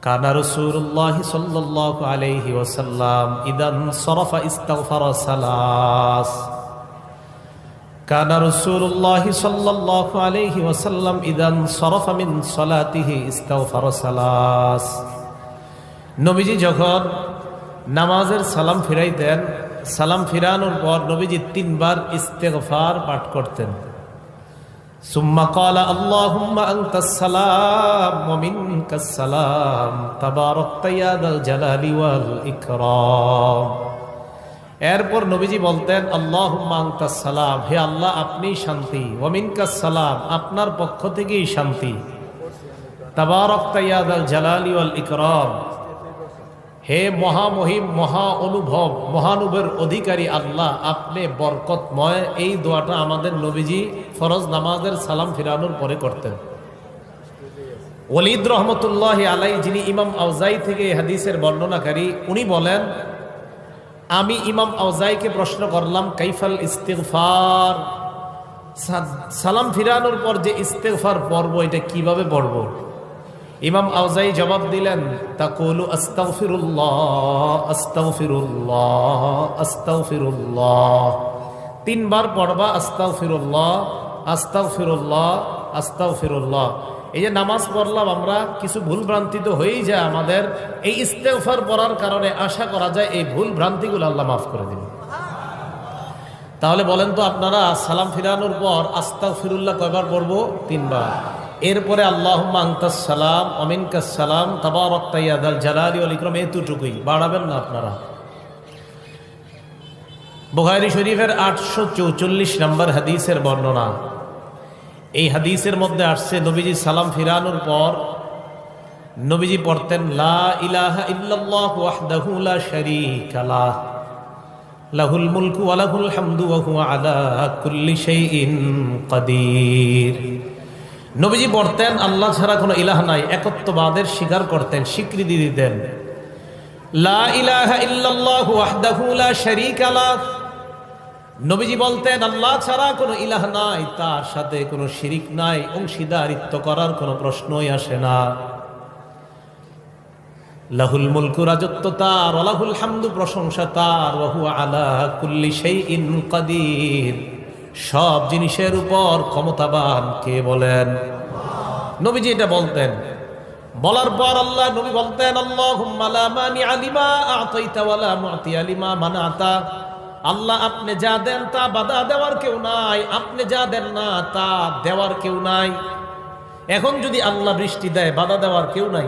কানা রাসূলুল্লাহ সাল্লাল্লাহু আলাইহি ওয়াসাল্লাম ইদান সরাফা ইস্তাগফারা সালাস। কানা রাসূলুল্লাহ সাল্লাল্লাহু আলাইহি ওয়াসাল্লাম ইদান সরাফা মিন সালাতিহি ইস্তাগফারা সালাস। নবীজি যখন নামাজের সালাম ফিরাইতেন, সালাম ফিরানোর পর নবীজি 3 বার ইস্তেগফার পাঠ করতেন। সুম্মা ক্বালা আল্লাহুম্মা আনতাস সালাম ওয়া মিনকাস সালাম তাবারাকতা ইয়া যাল জালালি ওয়াল ইকরাম। এরপর নবীজি বলতেন আল্লাহুম্মা আনতাস সালাম, হে আল্লাহ আপনি শান্তি, ওয়া মিনকাস সালাম আপনার পক্ষ থেকেই শান্তি, তাবারাকতা ইয়া যাল জালালি ওয়াল ইকরাম, হে মহামহিম মহা অনুভব মহানুভের অধিকারী আল্লাহ আপনি বরকতময়। এই দোয়াটা আমাদের নবীজি ফরজ নামাজের সালাম ফিরানোর পরে করতেন। ওয়ালিদ রহমতুল্লাহ আলাই, যিনি ইমাম আউজাই থেকে হাদিসের বর্ণনাকারী, উনি বলেন আমি ইমাম আউজাইকে প্রশ্ন করলাম কাইফাল ইস্তিগফার, সালাম ফিরানোর পর যে ইস্তিগফার পড়ব এটা কিভাবে পড়ব? ইমাম আউজাই জবাব দিলেন তাকুলু আস্তাগফিরুল্লাহ আস্তাগফিরুল্লাহ আস্তাগফিরুল্লাহ, 3 বার পড়বা আস্তাগফিরুল্লাহ আস্তাগফিরুল্লাহ আস্তাগফিরুল্লাহ। এই যে নামাজ পড়লাম আমরা, কিছু ভুল ভ্রান্তি তো হয়েই যায় আমাদের, এই ইস্তেগফার পড়ার কারণে আশা করা যায় এই ভুল ভ্রান্তিগুলো আল্লাহ মাফ করে দিবেন। তাহলে বলেন তো আপনারা সালাম ফিরানোর পর আস্তাগফিরুল্লাহ কয়বার পড়বো? 3 বার। এরপরে আল্লাহুম্মা আনতাস সালাম ওয়া মিনকাস সালাম তাবারাকতা ইয়া যাল জালালি ওয়াল ইকরাম, এতটুকুই, বাড়াবেন না আপনারা। বুখারী শরীফের 844 নম্বর হাদিসের বর্ণনা। এই হাদিসের মধ্যে আসছে নবীজি সালাম ফিরানোর পর নবীজি পড়তেন লা ইলাহা ইল্লাল্লাহু ওয়াহদাহু লা শারীকা লাহ লাহুল মুলকু ওয়া লাহুল হামদু ওয়া হুয়া আলা কুল্লি শাইইন কাদির। নবীজি পড়তেন আল্লাহ ছাড়া কোনো ইলাহ নাই, একত্ববাদের স্বীকার করতেন, স্বীকৃতি দিতেন। লা ইলাহা ইল্লাল্লাহু ওয়াহদাহু লা শারীকা লাহ, নবীজি বলতেন আল্লাহ ছাড়া কোনো ইলাহ নাই, তার সাথে কোনো শিরিক নাই, অংশীদারিত্ব করার কোনো প্রশ্নই আসে না। লাহুল মুলকু, রাজত্ব তার, ওয়া লাহুল হামদু, প্রশংসা তার, ওয়া হুয়া আলা কুল্লি শাইইন কাদির, সব জিনিসের উপর ক্ষমতাবান কে বলেন? নবীজি এটা বলতেন। বলার পর আল্লাহ নবী বলতেন আল্লাহুম্মা লা মানিআ লিমা আ'তাইতা ওয়া লা মু'তিয়া লিমা মানা'তা, আল্লাহ আপনি যা দেন তা বাধা দেওয়ার কেউ নাই, আপনি যা দেন না তা দেওয়ার কেউ নাই। এখন যদি আল্লাহ বৃষ্টি দেয় বাধা দেওয়ার কেউ নাই।